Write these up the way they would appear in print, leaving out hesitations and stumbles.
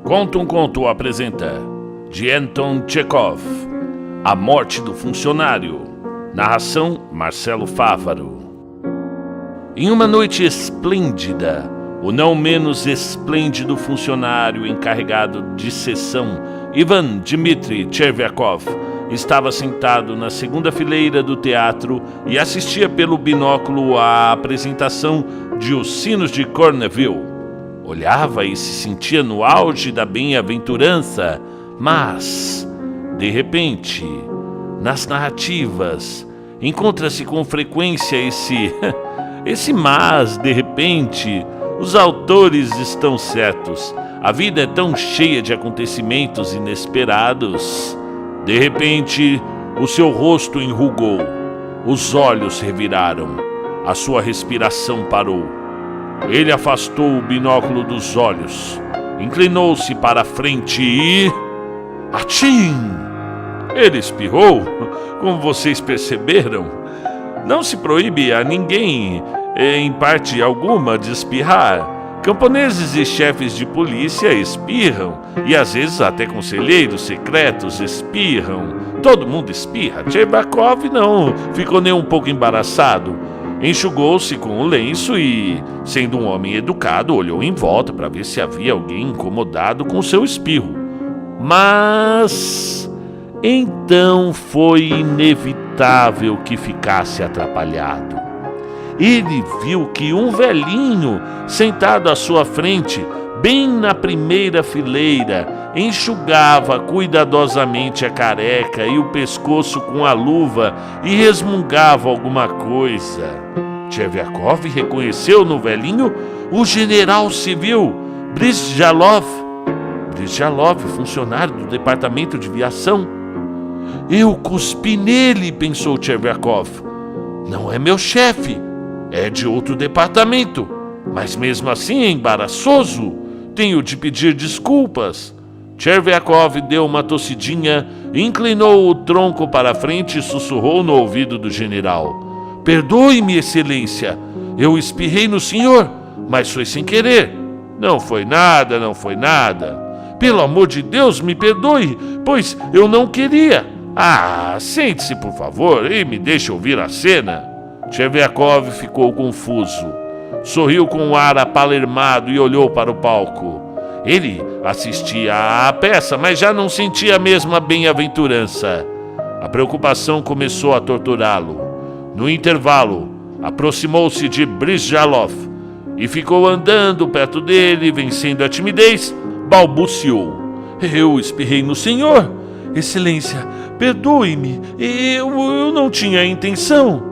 Conta um Conto apresenta de Anton Chekhov, A Morte do Funcionário. Narração Marcelo Fávaro. Em uma noite esplêndida, o não menos esplêndido funcionário encarregado de sessão, Ivan Dmitri Chervyakov, estava sentado na segunda fileira do teatro e assistia pelo binóculo à apresentação de Os Sinos de Corneville. Olhava e se sentia no auge da bem-aventurança, mas, de repente, nas narrativas, encontra-se com frequência esse mas, de repente. Os autores estão certos. A vida é tão cheia de acontecimentos inesperados. De repente, o seu rosto enrugou, os olhos reviraram, a sua respiração parou. Ele afastou o binóculo dos olhos, inclinou-se para a frente e... Atchim! Ele espirrou, como vocês perceberam. Não se proíbe a ninguém, em parte alguma, de espirrar. Camponeses e chefes de polícia espirram, e às vezes até conselheiros secretos espirram. Todo mundo espirra. Chervyakov não ficou nem um pouco embaraçado. Enxugou-se com o lenço e, sendo um homem educado, olhou em volta para ver se havia alguém incomodado com seu espirro. Mas então foi inevitável que ficasse atrapalhado. Ele viu que um velhinho, sentado à sua frente, bem na primeira fileira, enxugava cuidadosamente a careca e o pescoço com a luva e resmungava alguma coisa. Chervyakov reconheceu no velhinho o general civil Brysjalov, funcionário do departamento de viação. Eu cuspi nele, pensou Chervyakov. Não é meu chefe, é de outro departamento, mas mesmo assim é embaraçoso. Tenho de pedir desculpas. Chervyakov deu uma tossidinha, inclinou o tronco para a frente e sussurrou no ouvido do general. Perdoe-me, excelência, eu espirrei no senhor, mas foi sem querer. Não foi nada. Pelo amor de Deus, me perdoe, pois eu não queria. Sente-se, por favor, e me deixe ouvir a cena. Chervyakov ficou confuso. Sorriu com um ar apalermado e olhou para o palco. Ele assistia à peça, mas já não sentia a mesma bem-aventurança. A preocupação começou a torturá-lo. No intervalo, aproximou-se de Brysjalov e ficou andando perto dele, vencendo a timidez, balbuciou. Eu espirrei no senhor. Excelência, perdoe-me, eu não tinha intenção.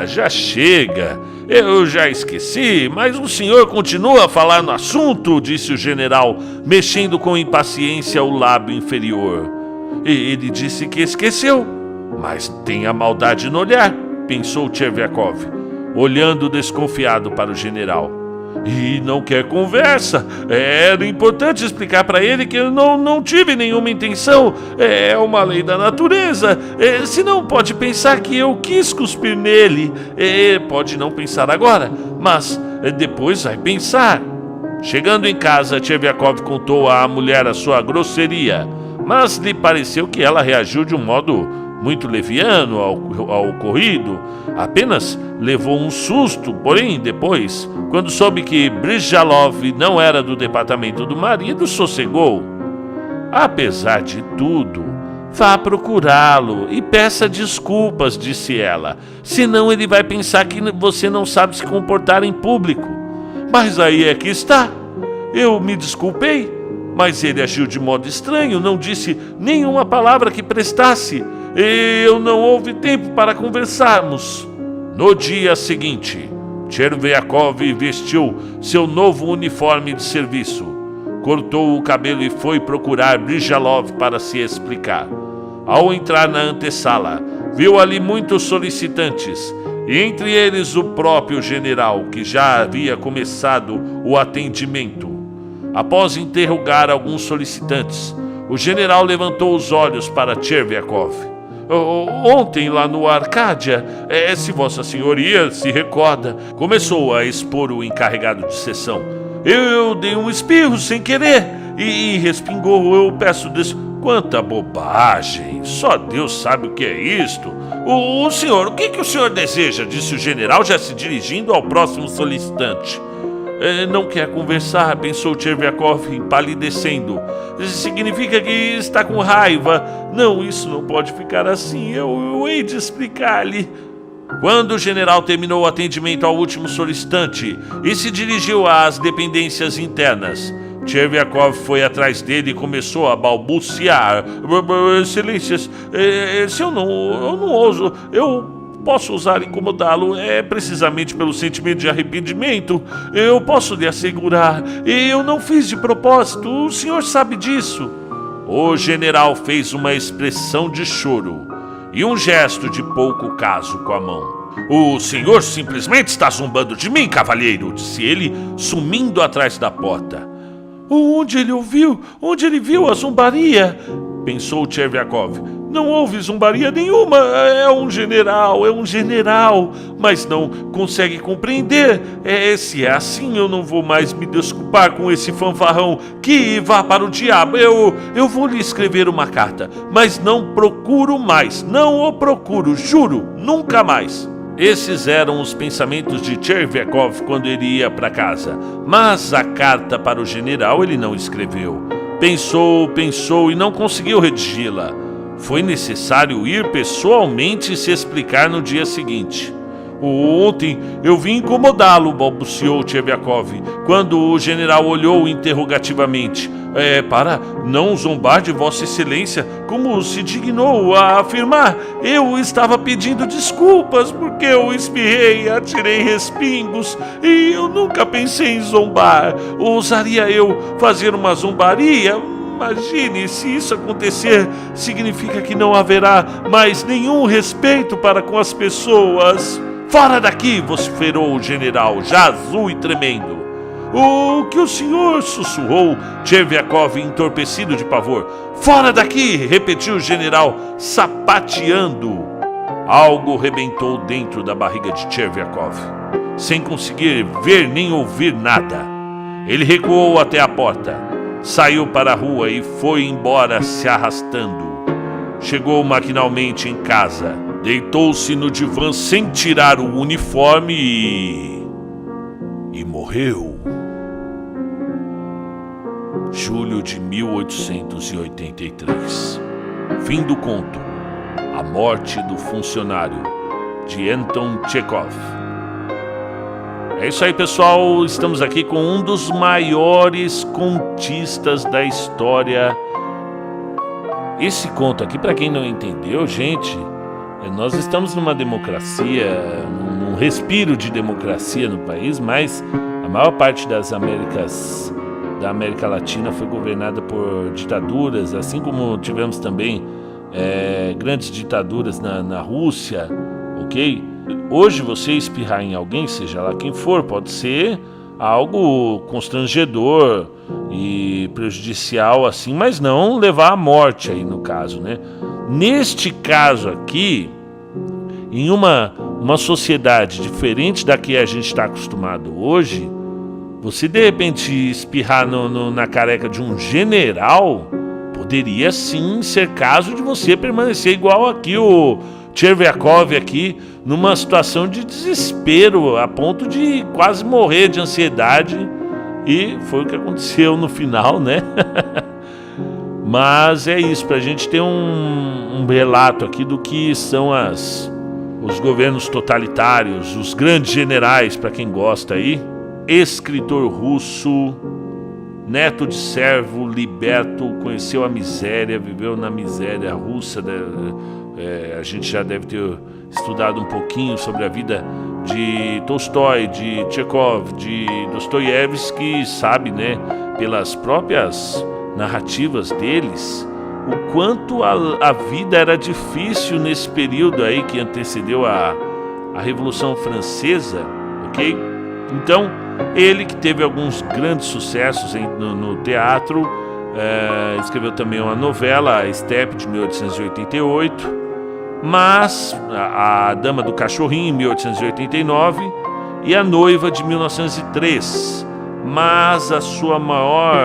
Já chega. Eu já esqueci, mas o senhor continua a falar no assunto, disse o general, mexendo com impaciência o lábio inferior. Ele disse que esqueceu, mas tem a maldade no olhar, pensou Chervyakov, olhando desconfiado para o general. E não quer conversa. Era importante explicar para ele que eu não tive nenhuma intenção. É uma lei da natureza. Senão pode pensar que eu quis cuspir nele. Pode não pensar agora, mas depois vai pensar. Chegando em casa, Chervyakov contou à mulher a sua grosseria, mas lhe pareceu que ela reagiu de um modo muito leviano ao ocorrido. Apenas levou um susto, porém depois, quando soube que Brysjalov não era do departamento do marido, sossegou. Apesar de tudo, vá procurá-lo e peça desculpas, disse ela, senão ele vai pensar que você não sabe se comportar em público. Mas aí é que está. Eu me desculpei, mas ele agiu de modo estranho, não disse nenhuma palavra que prestasse. Eu não houve tempo para conversarmos. No dia seguinte, Chervyakov vestiu seu novo uniforme de serviço, cortou o cabelo e foi procurar Brysjalov para se explicar. Ao entrar na antessala, viu ali muitos solicitantes, e entre eles o próprio general, que já havia começado o atendimento. Após interrogar alguns solicitantes, o general levantou os olhos para Chervyakov. Ontem lá no Arcádia, se Vossa Senhoria se recorda, começou a expor o encarregado de sessão. Eu dei um espirro sem querer e respingou. Eu peço Quanta bobagem! Só Deus sabe o que é isto. O senhor, o que o senhor deseja? Disse o general, já se dirigindo ao próximo solicitante. Não quer conversar, pensou Tcherviakov, empalidecendo. Significa que está com raiva. Não, isso não pode ficar assim. Eu hei de explicar-lhe. Quando o general terminou o atendimento ao último solicitante e se dirigiu às dependências internas, Tcherviakov foi atrás dele e começou a balbuciar. Excelências, se eu não ouso, eu posso ousar incomodá-lo. É precisamente pelo sentimento de arrependimento. Eu posso lhe assegurar, eu não fiz de propósito, o senhor sabe disso. O general fez uma expressão de choro e um gesto de pouco caso com a mão. O senhor simplesmente está zombando de mim, cavalheiro, disse ele, sumindo atrás da porta. Onde ele ouviu? Onde ele viu a zombaria? Pensou Tcherviakov. Não houve zombaria nenhuma. É um general, mas não consegue compreender. Se é assim, eu não vou mais me desculpar com esse fanfarrão. Que vá para o diabo. Eu vou lhe escrever uma carta, mas não procuro mais. Não o procuro, juro, nunca mais. Esses eram os pensamentos de Tcherviakov quando ele ia para casa. Mas a carta para o general ele não escreveu. Pensou e não conseguiu redigi-la. Foi necessário ir pessoalmente se explicar no dia seguinte. Ontem eu vim incomodá-lo, balbuciou Tcherviakov, quando o general olhou interrogativamente. Para não zombar de Vossa Excelência, como se dignou a afirmar, eu estava pedindo desculpas porque eu espirrei e atirei respingos e eu nunca pensei em zombar. Ousaria eu fazer uma zombaria? Imagine, se isso acontecer, significa que não haverá mais nenhum respeito para com as pessoas. Fora daqui, vociferou o general, já azul e tremendo. O que o senhor? Sussurrou Tcherviakov, entorpecido de pavor. Fora daqui, repetiu o general, sapateando. Algo rebentou dentro da barriga de Tcherviakov, sem conseguir ver nem ouvir nada. Ele recuou até a porta, saiu para a rua e foi embora se arrastando. Chegou maquinalmente em casa, deitou-se no divã sem tirar o uniforme e morreu. Julho de 1883. Fim do conto. A morte do funcionário, de Anton Tchekhov. É isso aí, pessoal. Estamos aqui com um dos maiores contistas da história. Esse conto aqui, para quem não entendeu, gente, nós estamos numa democracia, num respiro de democracia no país, mas a maior parte das Américas, da América Latina, foi governada por ditaduras, assim como tivemos também grandes ditaduras na Rússia, ok? Hoje você espirrar em alguém, seja lá quem for, pode ser algo constrangedor e prejudicial assim, mas não levar à morte aí no caso, né? Neste caso aqui, em uma sociedade diferente da que a gente está acostumado hoje, você de repente espirrar na careca de um general, poderia sim ser caso de você permanecer igual aqui o Tcherviakov aqui, numa situação de desespero, a ponto de quase morrer de ansiedade, e foi o que aconteceu no final, né? Mas é isso, para a gente ter um relato aqui do que são os governos totalitários, os grandes generais, para quem gosta aí. Escritor russo, neto de servo liberto, conheceu a miséria, viveu na miséria russa. A gente já deve ter estudado um pouquinho sobre a vida de Tolstói, de Tchekhov, de Dostoiévski, sabe, né, pelas próprias narrativas deles, o quanto a vida era difícil nesse período aí que antecedeu a Revolução Francesa, ok? Então, ele que teve alguns grandes sucessos no teatro, escreveu também uma novela, A Steppe, de 1888, mas a Dama do Cachorrinho, em 1889, e A Noiva, de 1903. Mas a sua maior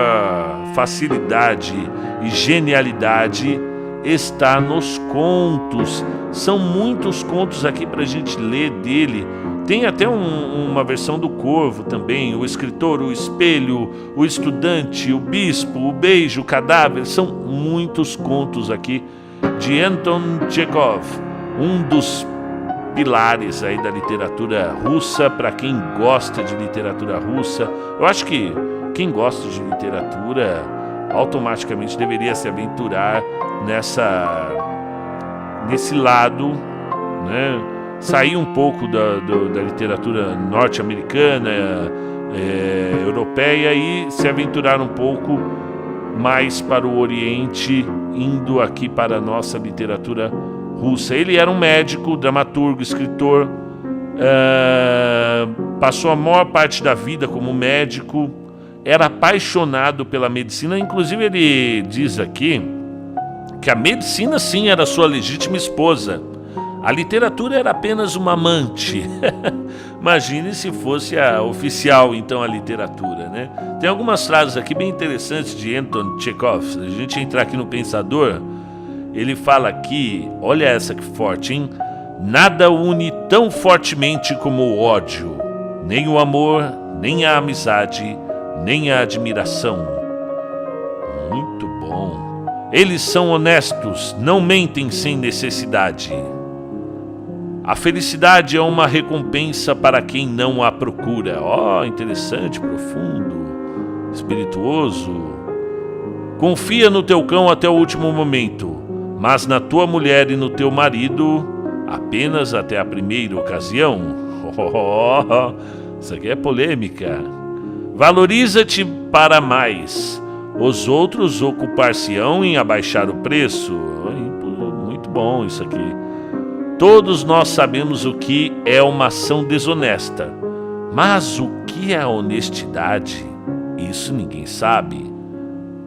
facilidade e genialidade está nos contos. São muitos contos aqui para a gente ler dele. Tem até uma versão do Corvo também, o escritor, o espelho, o estudante, o bispo, o beijo, o cadáver. São muitos contos aqui de Anton Chekhov, um dos pilares aí da literatura russa. Para quem gosta de literatura russa, eu acho que quem gosta de literatura automaticamente deveria se aventurar nesse lado, né? Sair um pouco da literatura norte-americana, europeia, e se aventurar um pouco mais para o Oriente, indo aqui para a nossa literatura russa. Ele era um médico, dramaturgo, escritor, passou a maior parte da vida como médico, era apaixonado pela medicina. Inclusive ele diz aqui que a medicina sim era sua legítima esposa. A literatura era apenas uma amante. Imagine se fosse a oficial, então, a literatura, né? Tem algumas frases aqui bem interessantes de Anton Chekhov. Se a gente entrar aqui no Pensador, ele fala aqui, olha essa que forte, hein? Nada une tão fortemente como o ódio, nem o amor, nem a amizade, nem a admiração. Muito bom. Eles são honestos, não mentem sem necessidade. A felicidade é uma recompensa para quem não a procura. Interessante, profundo, espirituoso. Confia no teu cão até o último momento, mas na tua mulher e no teu marido apenas até a primeira ocasião. Isso aqui é polêmica. Valoriza-te para mais. Os outros ocupar-se-ão em abaixar o preço. Muito bom isso aqui. Todos nós sabemos o que é uma ação desonesta, mas o que é a honestidade? Isso ninguém sabe.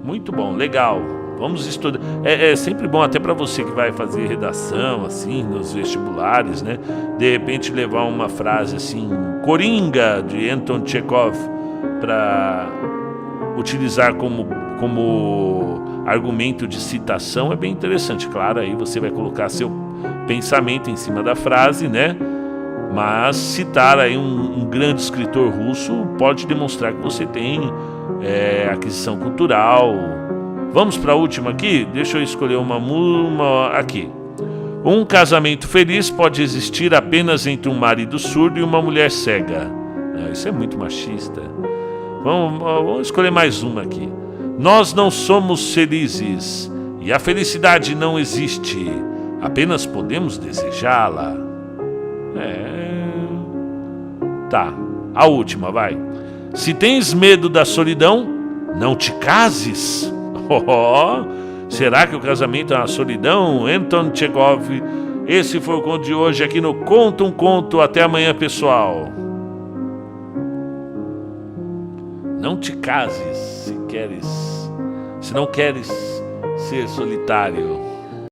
Muito bom, legal. Vamos estudar. É sempre bom, até para você que vai fazer redação, assim, nos vestibulares, né? De repente levar uma frase assim, Coringa, de Anton Chekhov, para utilizar como argumento de citação. É bem interessante. Claro, aí você vai colocar seu pensamento em cima da frase, né? Mas citar aí um grande escritor russo pode demonstrar que você tem aquisição cultural. Vamos para a última aqui? Deixa eu escolher uma aqui. Um casamento feliz pode existir apenas entre um marido surdo e uma mulher cega. Isso é muito machista. Vamos escolher mais uma aqui. Nós não somos felizes e a felicidade não existe. Apenas podemos desejá-la. Tá, a última, vai. Se tens medo da solidão, não te cases. Será que o casamento é uma solidão? Anton Chekhov. Esse foi o conto de hoje aqui no Conta um Conto. Até amanhã, pessoal. Não te cases se não queres ser solitário.